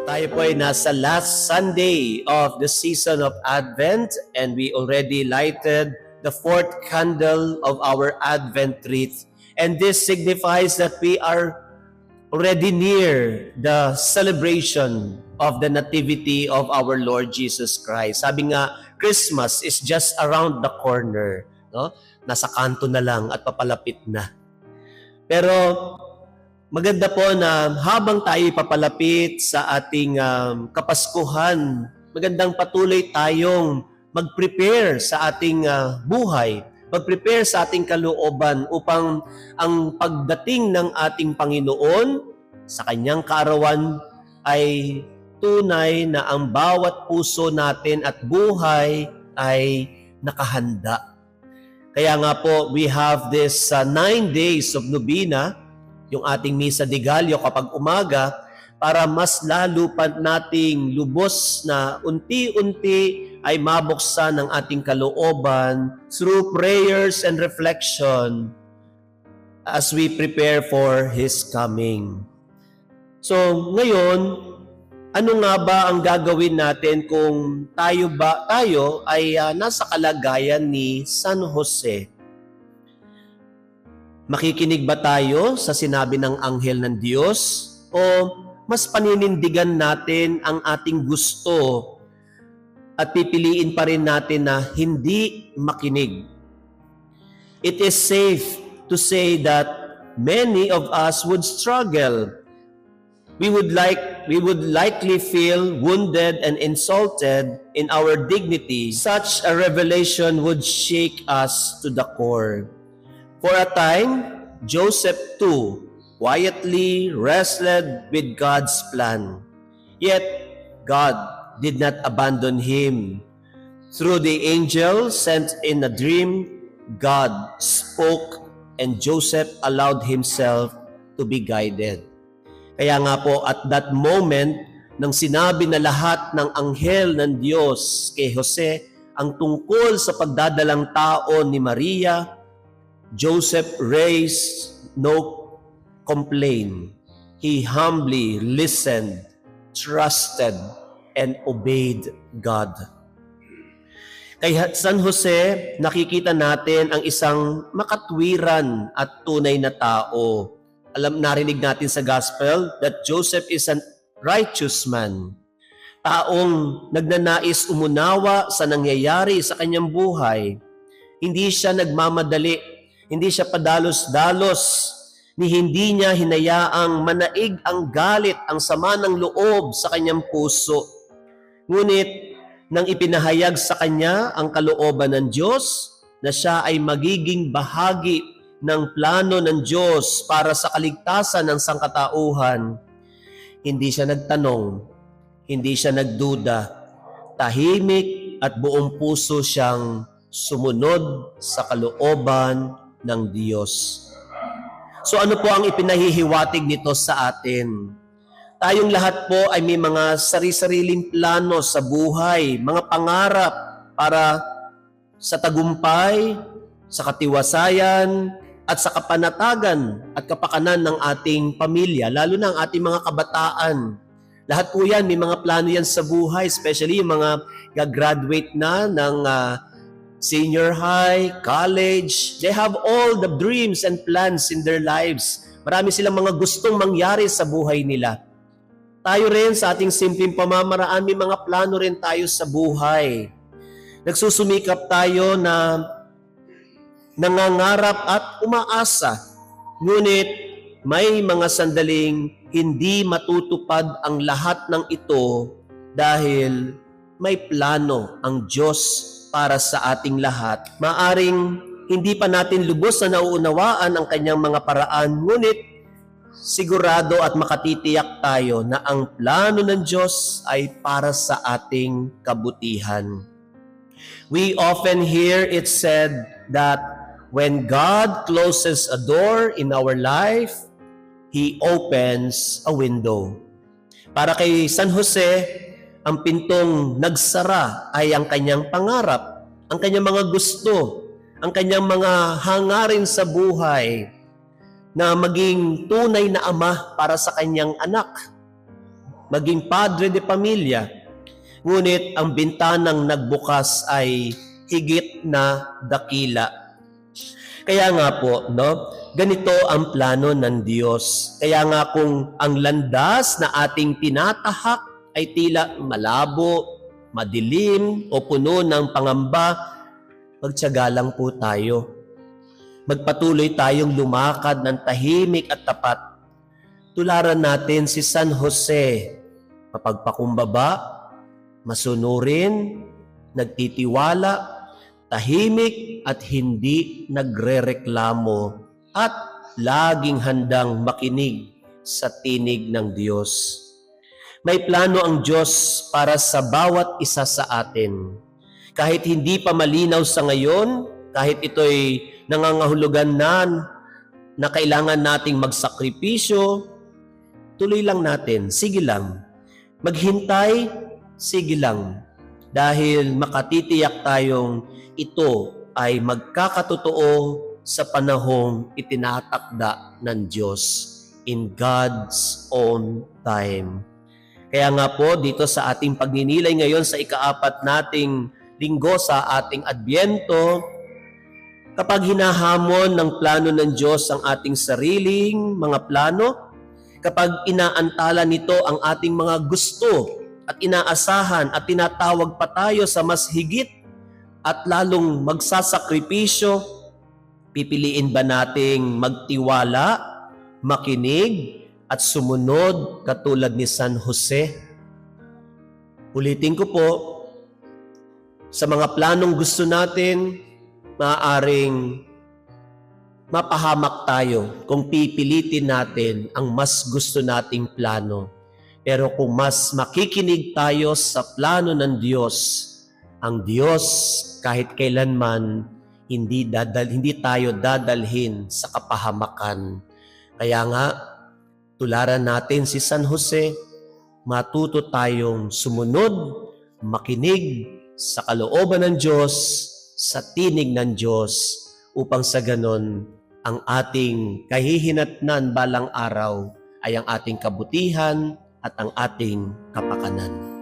Tayo po ay nasa last Sunday of the season of Advent and we already lighted the fourth candle of our Advent wreath. And this signifies that we are already near the celebration of the nativity of our Lord Jesus Christ. Sabi nga, Christmas is just around the corner. No? Nasa kanto na lang at papalapit na. Pero maganda po na habang tayo papalapit sa ating Kapaskuhan, magandang patuloy tayong mag-prepare sa ating buhay, mag-prepare sa ating kalooban upang ang pagdating ng ating Panginoon sa kanyang kaarawan ay tunay na ang bawat puso natin at buhay ay nakahanda. Kaya nga po, we have this 9 days of Novena, yung ating Misa de Gallo kapag umaga, para mas lalo pa nating lubos na unti-unti ay mabuksan ang ating kalooban through prayers and reflection as we prepare for His coming. So ngayon, ano nga ba ang gagawin natin kung tayo ay nasa kalagayan ni San Jose? Makikinig ba tayo sa sinabi ng anghel ng Diyos o mas paninindigan natin ang ating gusto at pipiliin pa rin natin na hindi makinig? It is safe to say that many of us would struggle. We would likely feel wounded and insulted in our dignity. Such a revelation would shake us to the core. For a time, Joseph too quietly wrestled with God's plan. Yet, God did not abandon him. Through the angel sent in a dream, God spoke and Joseph allowed himself to be guided. Kaya nga po, at that moment, nang sinabi na lahat ng anghel ng Diyos kay Jose ang tungkol sa pagdadalang tao ni Maria, Joseph raised no complaint. He humbly listened, trusted, and obeyed God. Kay San Jose, nakikita natin ang isang makatwiran at tunay na tao. Narinig natin sa gospel that Joseph is a righteous man. Taong nagnanais umunawa sa nangyayari sa kanyang buhay. Hindi siya nagmamadali, hindi siya padalos-dalos, ni hindi niya hinayaang manaig ang galit, ang sama ng loob sa kanyang puso. Ngunit, nang ipinahayag sa kanya ang kalooban ng Diyos, na siya ay magiging bahagi ng plano ng Diyos para sa kaligtasan ng sangkatauhan, hindi siya nagtanong, hindi siya nagduda, tahimik at buong puso siyang sumunod sa kalooban ng Diyos. So ano po ang ipinahihiwatig nito sa atin? Tayong lahat po ay may mga sari-sariling plano sa buhay, mga pangarap para sa tagumpay, sa katiwasayan, at sa kapanatagan at kapakanan ng ating pamilya, lalo na ang ating mga kabataan. Lahat po yan, may mga plano yan sa buhay, especially yung mga gagraduate na ng senior high, college. They have all the dreams and plans in their lives. Marami silang mga gustong mangyari sa buhay nila. Tayo rin sa ating simpleng pamamaraan, may mga plano rin tayo sa buhay. Nagsusumikap tayo na nangangarap at umaasa. Ngunit may mga sandaling hindi matutupad ang lahat ng ito dahil may plano ang Diyos para sa ating lahat. Maaring hindi pa natin lubos na nauunawaan ang kanyang mga paraan, ngunit sigurado at makatitiyak tayo na ang plano ng Diyos ay para sa ating kabutihan. We often hear it said that when God closes a door in our life, He opens a window. Para kay San Jose, ang pintong nagsara ay ang kanyang pangarap, ang kanyang mga gusto, ang kanyang mga hangarin sa buhay na maging tunay na ama para sa kanyang anak. maging padre de pamilya. Ngunit ang bintanang nagbukas ay higit na dakila. Kaya nga po, no, ganito ang plano ng Diyos. Kaya nga kung ang landas na ating tinatahak ay tila malabo, madilim o puno ng pangamba, magtiyaga lang po tayo. Magpatuloy tayong lumakad ng tahimik at tapat. Tularan natin si San Jose, mapagpakumbaba, masunurin, nagtitiwala, tahimik at hindi nagrereklamo at laging handang makinig sa tinig ng Diyos. May plano ang Diyos para sa bawat isa sa atin. Kahit hindi pa malinaw sa ngayon, kahit ito'y nangangahulugan na kailangan nating magsakripisyo, tuloy lang natin, sige lang. Maghintay, sige lang. Dahil makatitiyak tayong ito ay magkakatotoo sa panahong itinatakda ng Diyos in God's own time. Kaya nga po dito sa ating pagninilay ngayon sa ika-4 nating linggo sa ating Adbyento, kapag hinahamon ng plano ng Diyos ang ating sariling mga plano, kapag inaantala nito ang ating mga gusto at inaasahan at tinatawag pa tayo sa mas higit at lalong magsasakripisyo, pipiliin ba nating magtiwala, makinig, at sumunod katulad ni San Jose? Ulitin ko po, sa mga planong gusto natin, maaaring mapahamak tayo kung pipilitin natin ang mas gusto nating plano. Pero kung mas makikinig tayo sa plano ng Diyos, ang Diyos kahit kailanman hindi tayo dadalhin sa kapahamakan. Kaya nga, tularan natin si San Jose, matuto tayong sumunod, makinig sa kalooban ng Diyos, sa tinig ng Diyos, upang sa ganon, ang ating kahihinatnan balang araw ay ang ating kabutihan at ang ating kapakanan.